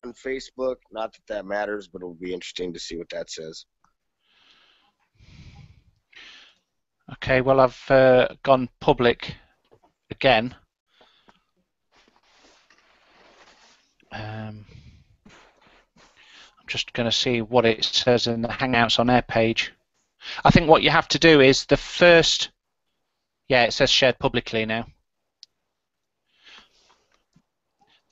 on Facebook. Not that that matters, but it'll be interesting to see what that says. Okay, well, I've gone public again. I'm just going to see what it says in the Hangouts on Air page. I think what you have to do is the first... Yeah, it says shared publicly now.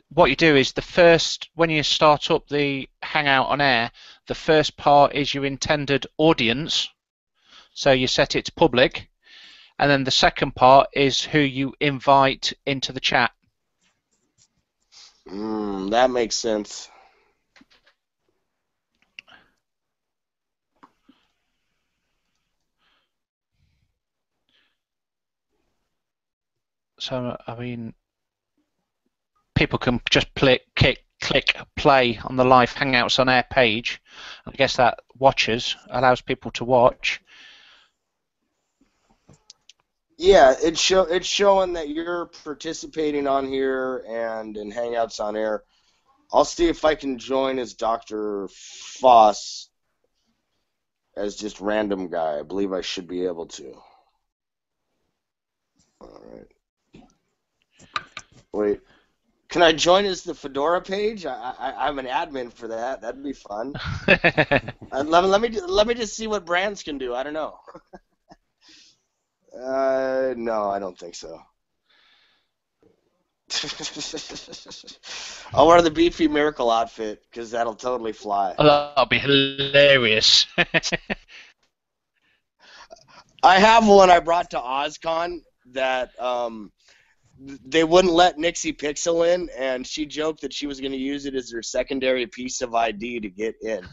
What you do is the first, when you start up the Hangout on Air, the first part is your intended audience. So you set it to public. And then the second part is who you invite into the chat. That makes sense. So, I mean, people can just click play on the live Hangouts on Air page. I guess that allows people to watch. Yeah, it's showing that you're participating on here and in Hangouts on Air. I'll see if I can join as Dr. Foss as just random guy. I believe I should be able to. All right. Wait. Can I join as the Fedora page? I'm an admin for that. That'd be fun. Let me just see what brands can do. I don't know. No, I don't think so. I'll wear the Beefy Miracle outfit because that'll totally fly. Oh, that'll be hilarious. I have one I brought to OzCon that they wouldn't let Nixie Pixel in, and she joked that she was going to use it as her secondary piece of ID to get in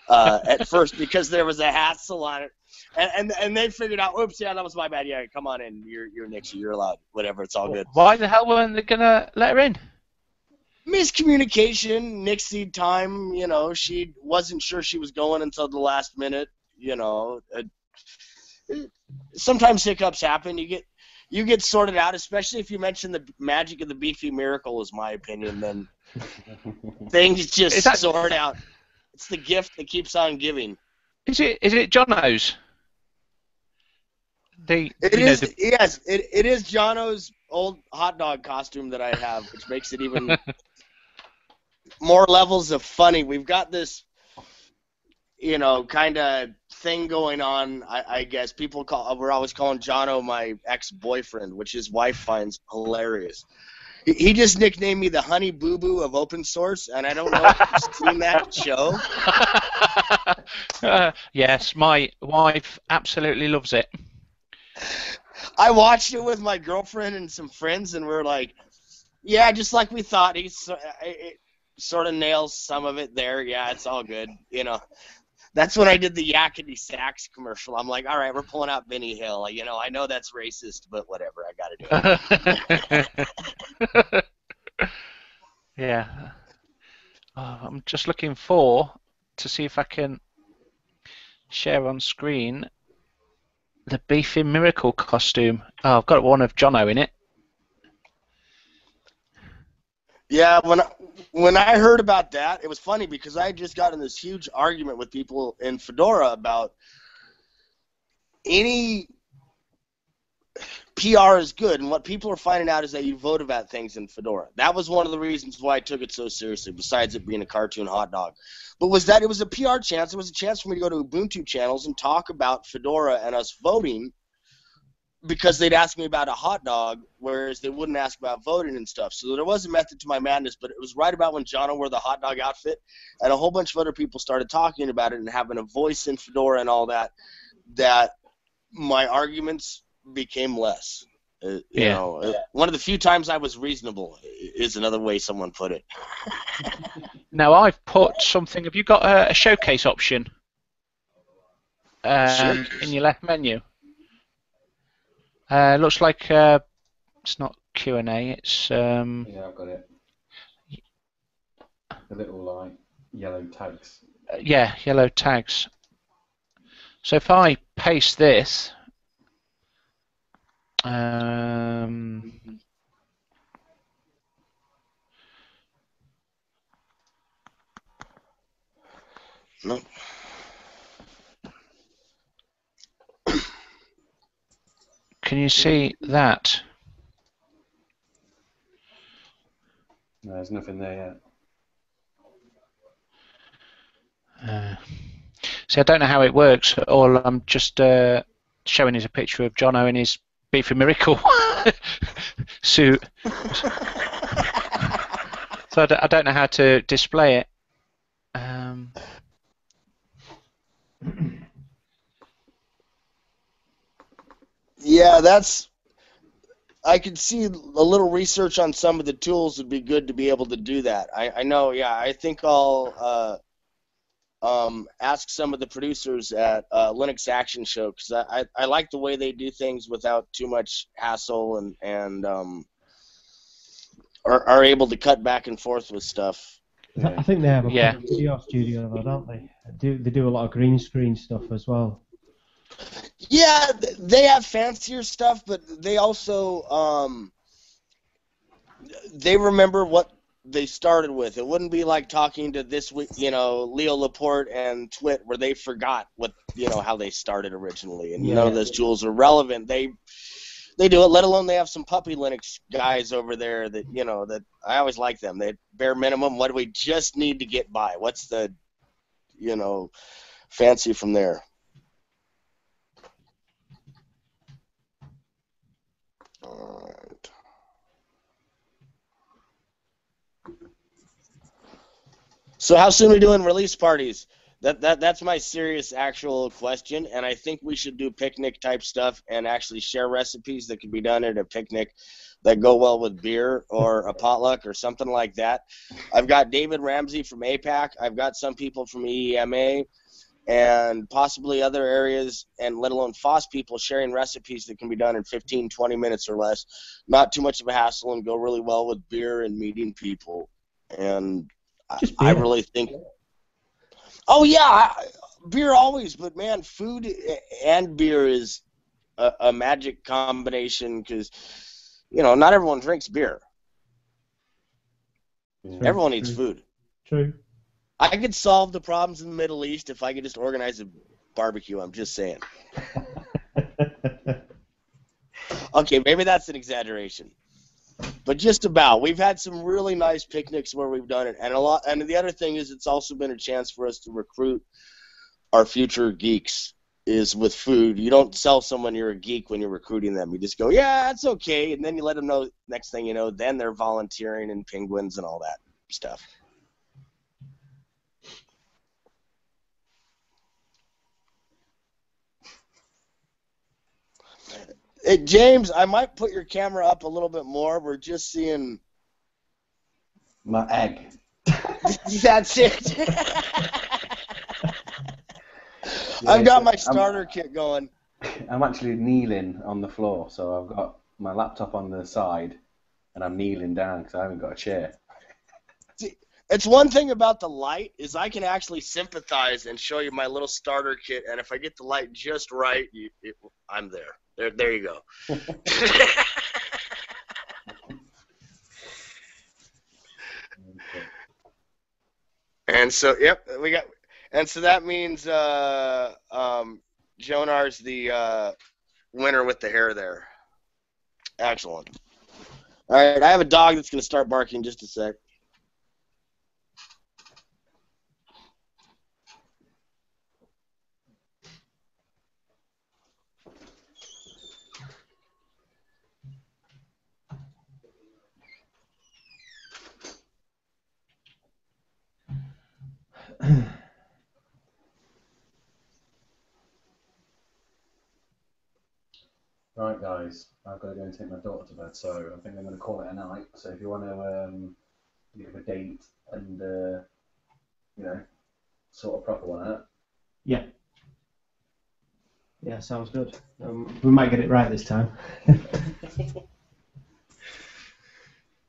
at first because there was a hassle on it. And they figured out, oops, yeah, that was my bad. Yeah, come on in. You're Nixie. You're allowed. Whatever. It's all good. Why the hell weren't they going to let her in? Miscommunication, Nixie time, she wasn't sure she was going until the last minute, sometimes hiccups happen. You get sorted out, especially if you mention the magic of the Beefy Miracle, is my opinion, then things just sort out. It's the gift that keeps on giving. Is it Jono's? Yes, it is Jono's old hot dog costume that I have, which makes it even more levels of funny. We've got this, kind of thing going on. I guess we're always calling Jono my ex-boyfriend, which his wife finds hilarious. He just nicknamed me the Honey Boo Boo of open source, and I don't know if you've seen that show. Yes, my wife absolutely loves it. I watched it with my girlfriend and some friends, and we're like, yeah, just like we thought. It sort of nails some of it there. Yeah, it's all good. That's when I did the Yakety Sax commercial. I'm like, all right, we're pulling out Benny Hill. I know that's racist, but whatever. I got to do it. Yeah. I'm just looking to see if I can share on screen the Beefy Miracle costume. Oh, I've got one of Jono in it. Yeah, when I heard about that, it was funny because I had just gotten this huge argument with people in Fedora about any PR is good, and what people are finding out is that you vote about things in Fedora. That was one of the reasons why I took it so seriously, besides it being a cartoon hot dog. But was that it was a PR chance. It was a chance for me to go to Ubuntu channels and talk about Fedora and us voting, because they'd ask me about a hot dog, whereas they wouldn't ask about voting and stuff. So there was a method to my madness, but it was right about when Jono wore the hot dog outfit, and a whole bunch of other people started talking about it and having a voice in Fedora and all that, that my arguments became less. One of the few times I was reasonable is another way someone put it. Now I've put something. Have you got a showcase option in your left menu? Looks like it's not Q&A. It's yeah, I've got it. The little yellow tags. Yeah, yellow tags. So if I paste this, No. Can you see that? No, there's nothing there Uh, see, I don't know how it works. All I'm just showing is a picture of Jono in his Beefy Miracle suit. So I don't know how to display it. Yeah, that's. I could see a little research on some of the tools would be good to be able to do that. I know. Yeah, I think I'll ask some of the producers at Linux Action Show, because I like the way they do things without too much hassle, and are able to cut back and forth with stuff. I think they have a Yeah. proper video studio though, don't they? They do a lot of green screen stuff as well. Yeah, they have fancier stuff, but they also they remember what they started with. It wouldn't be like talking to this week, Leo Laporte and Twit, where they forgot what how they started originally, and none of those tools are relevant. They do it. Let alone they have some puppy Linux guys over there that that I always like them. They bare minimum. What do we just need to get by? What's the fancy from there? All right. So how soon are we doing release parties? That's my serious actual question, and I think we should do picnic type stuff and actually share recipes that can be done at a picnic that go well with beer or a potluck or something like that. I've got David Ramsey from APAC. I've got some people from EEMA and possibly other areas, and let alone FOSS people sharing recipes that can be done in 15, 20 minutes or less. Not too much of a hassle and go really well with beer and meeting people. And I really think... Oh, yeah, beer always, but, man, food and beer is a magic combination because, not everyone drinks beer. Everyone eats food. True. I could solve the problems in the Middle East if I could just organize a barbecue. I'm just saying. Okay, maybe that's an exaggeration, but just about. We've had some really nice picnics where we've done it, and a lot. And the other thing is, it's also been a chance for us to recruit our future geeks. Is with food. You don't sell someone you're a geek when you're recruiting them. You just go, yeah, that's okay, and then you let them know. Next thing you know, then they're volunteering in Penguins and all that stuff. Hey, James, I might put your camera up a little bit more. We're just seeing my egg. That's it. I've got my starter kit going. I'm actually kneeling on the floor, so I've got my laptop on the side, and I'm kneeling down because I haven't got a chair. See, it's one thing about the light is I can actually sympathize and show you my little starter kit, and if I get the light just right, I'm there. There you go. And so, yep, we got, and so that means Jonar's the winner with the hair there. Excellent. All right, I have a dog that's going to start barking in just a sec. Right, guys, I've got to go and take my daughter to bed, so I think I'm going to call it a night. So if you want to give a date and, sort a proper one out. Yeah. Yeah, sounds good. We might get it right this time.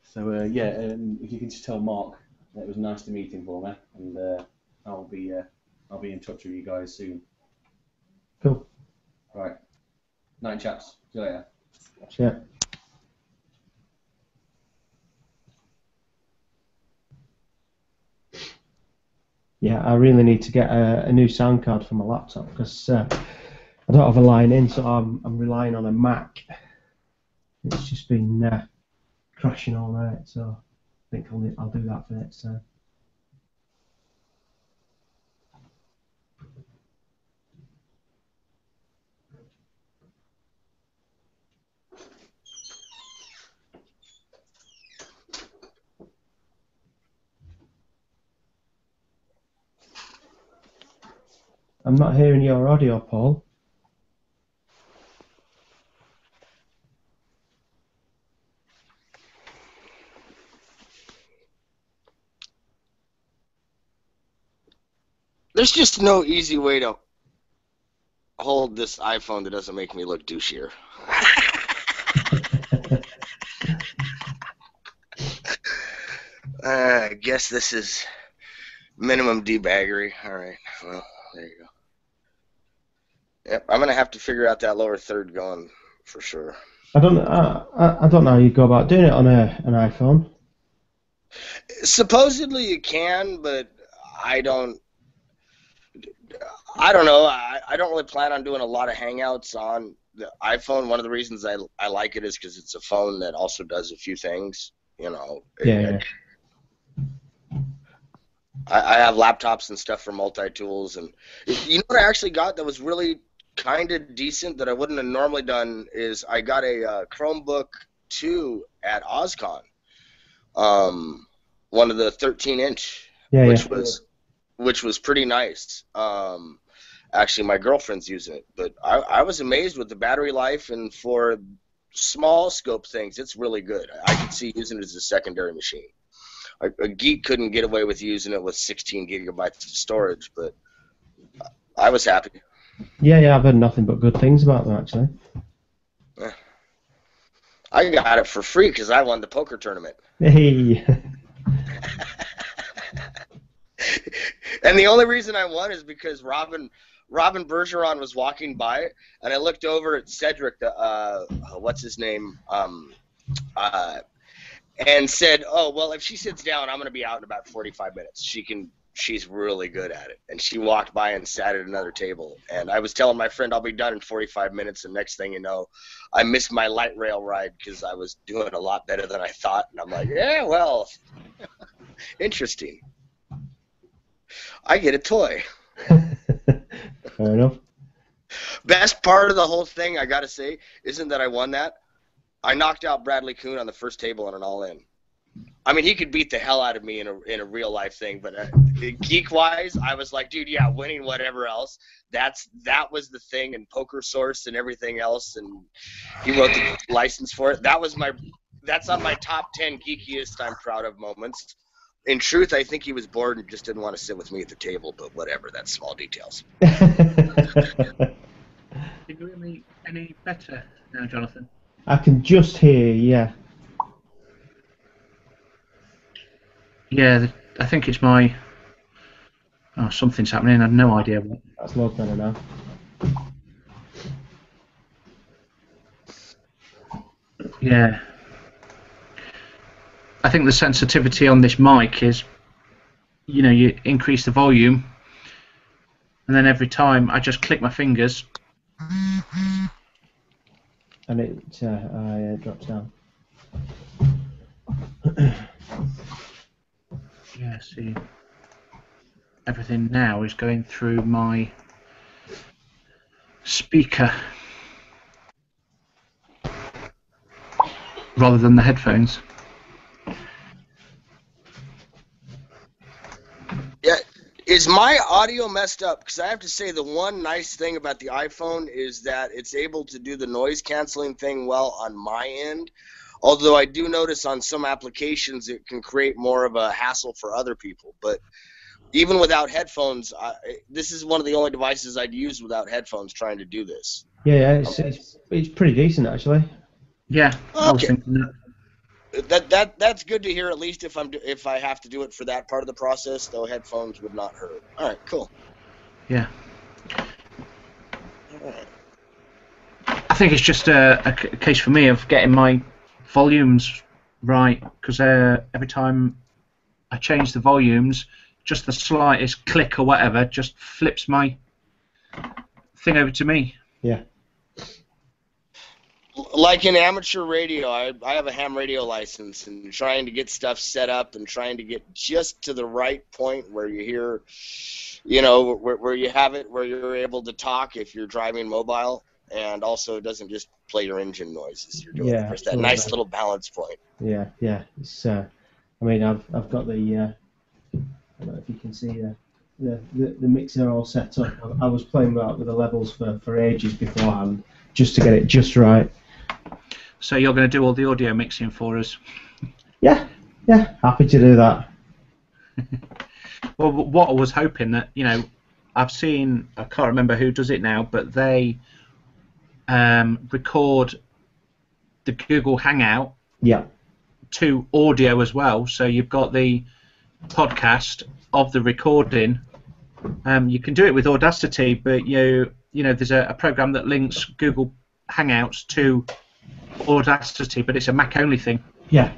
So, if you can just tell Mark that it was nice to meet him for me, and I'll be in touch with you guys soon. Cool. Right. Night, chaps. See you later. Yeah. Yeah, I really need to get a new sound card for my laptop because I don't have a line in, so I'm relying on a Mac. It's just been crashing all night, so I think I'll do that for next time. I'm not hearing your audio, Paul. There's just no easy way to hold this iPhone that doesn't make me look douchier. I guess this is minimum debaggery. All right, well, there you go. Yep, I'm gonna have to figure out that lower third going for sure. I don't know how you go about doing it on an iPhone. Supposedly you can, but I don't know. I don't really plan on doing a lot of hangouts on the iPhone. One of the reasons I like it is because it's a phone that also does a few things. You know. Yeah. I have laptops and stuff for multi-tools, and you know what I actually got that was really kind of decent that I wouldn't have normally done is I got a Chromebook 2 at OzCon, one of the 13-inch, which was pretty nice. Actually, my girlfriend's using it, but I was amazed with the battery life, and for small scope things, it's really good. I could see using it as a secondary machine. A geek couldn't get away with using it with 16 gigabytes of storage, but I was happy. Yeah, I've heard nothing but good things about them, actually. I got it for free because I won the poker tournament. Hey. And the only reason I won is because Robin Bergeron was walking by, and I looked over at Cedric, what's his name, and said, "Oh, well, if she sits down, I'm going to be out in about 45 minutes. She's really good at it." And she walked by and sat at another table. And I was telling my friend I'll be done in 45 minutes, and next thing you know, I missed my light rail ride because I was doing a lot better than I thought. And I'm like, yeah, well, interesting. I get a toy. Fair enough. Best part of the whole thing, I got to say, isn't that I won that. I knocked out Bradley Kuhn on the first table on an all-in. I mean, he could beat the hell out of me in a real-life thing, but geek-wise, I was like, dude, yeah, winning whatever else, that was the thing, and Poker Source and everything else, and he wrote the license for it. That's on my top 10 geekiest I'm proud of moments. In truth, I think he was bored and just didn't want to sit with me at the table, but whatever, that's small details. Can you hear me any better now, Jonathan? I can just hear, yeah. Yeah, I think it's my... Oh, something's happening. I have no idea what. That's loads better now. Yeah. I think the sensitivity on this mic is, you increase the volume, and then every time I just click my fingers. And it drops down. Yeah, see. Everything now is going through my speaker rather than the headphones. Yeah, is my audio messed up? Because I have to say the one nice thing about the iPhone is that it's able to do the noise canceling thing well on my end. Although I do notice on some applications it can create more of a hassle for other people. But even without headphones, this is one of the only devices I'd use without headphones trying to do this. Yeah, it's pretty decent actually. Yeah, okay. I was thinking that. That's good to hear. At least if I have to do it for that part of the process, though, headphones would not hurt. All right, cool. Yeah. All right. I think it's just a case for me of getting my volumes right, because every time I change the volumes, just the slightest click or whatever just flips my thing over to me. Yeah. Like in amateur radio, I have a ham radio license, and trying to get stuff set up and trying to get just to the right point where you hear, where you have it, where you're able to talk if you're driving mobile, and also it doesn't just play your engine noises you're doing. Yeah, There's that nice little balance point. Yeah. It's. I mean, I've got the. I don't know if you can see the mixer all set up. I was playing with the levels for ages beforehand, just to get it just right. So you're going to do all the audio mixing for us? Yeah, happy to do that. Well, what I was hoping that, I've seen, I can't remember who does it now, but they record the Google Hangout to audio as well. So you've got the podcast of the recording. You can do it with Audacity, but there's a program that links Google Hangouts to Audacity, but it's a Mac only thing. Yeah.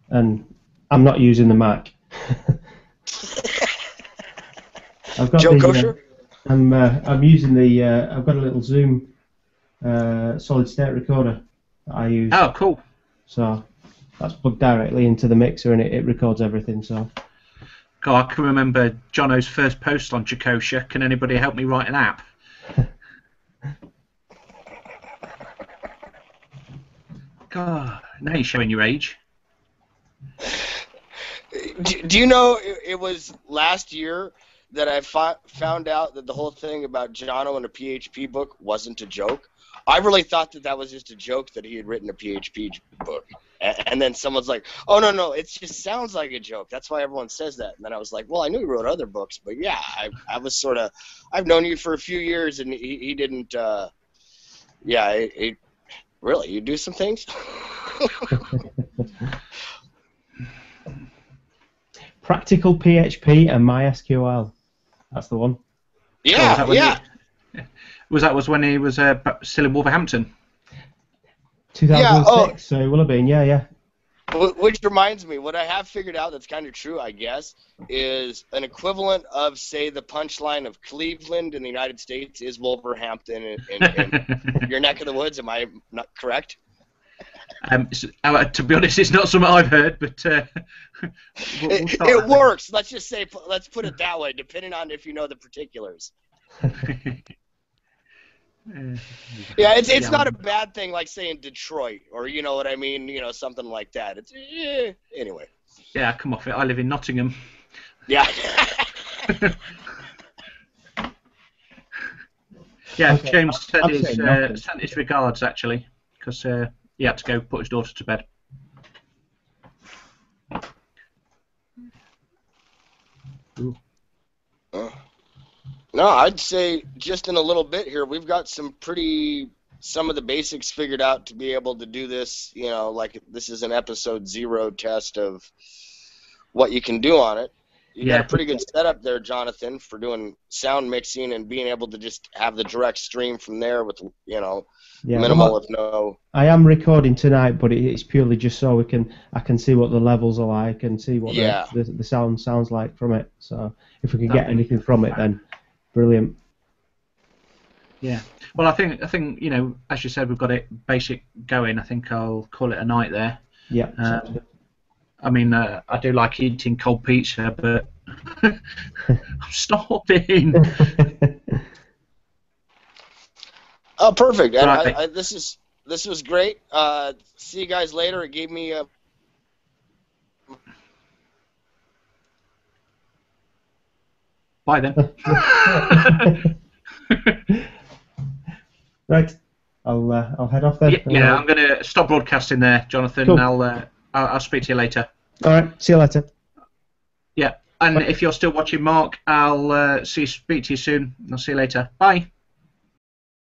And I'm not using the Mac. I've got Joe Kosher? I'm using the. I've got a little Zoom solid state recorder that I use. Oh, cool. So that's plugged directly into the mixer, and it records everything. So. God, I can remember Jono's first post on Jacosha. Can anybody help me write an app? God, now you're showing your age. Do you know it was last year that I found out that the whole thing about Jono and a PHP book wasn't a joke? I really thought that was just a joke that he had written a PHP book. And then someone's like, oh, no, it just sounds like a joke. That's why everyone says that. And then I was like, well, I knew he wrote other books, but yeah, I was sort of, I've known you for a few years, and he didn't, really, you do some things? Practical PHP and MySQL. That's the one. Yeah, Was when he was still in Wolverhampton? 2006, so it will have been, yeah. Which reminds me, what I have figured out that's kind of true, I guess, is an equivalent of, say, the punchline of Cleveland in the United States is Wolverhampton in your neck of the woods. Am I not correct? To be honest, it's not something I've heard, but we'll it works. Let's just say, let's put it that way, depending on if you know the particulars. Yeah, it's not a bad thing, like saying Detroit, or you know what I mean, something like that. It's anyway. Yeah, come off it. I live in Nottingham. Yeah. Yeah, Okay, James sent sent his regards actually, because he had to go put his daughter to bed. No, I'd say just in a little bit here, we've got some of the basics figured out to be able to do this, like this is an episode 0 test of what you can do on it. You got a pretty good setup there, Jonathan, for doing sound mixing and being able to just have the direct stream from there with, minimal, if no. I am recording tonight, but it's purely just so I can see what the levels are like and see what the sound sounds like from it. So if we can get anything from it, then brilliant. Yeah. Well, I think as you said, we've got it basic going. I think I'll call it a night there. Yeah. I mean, I do like eating cold pizza, but I'm starving. Oh, perfect. And Right. this was great. See you guys later. It gave me a... Bye then. Right. I'll head off then. Yeah, I'm going to stop broadcasting there, Jonathan. Cool. And I'll speak to you later. All right. See you later. Yeah, and if you're still watching, Mark, I'll speak to you soon. I'll see you later. Bye.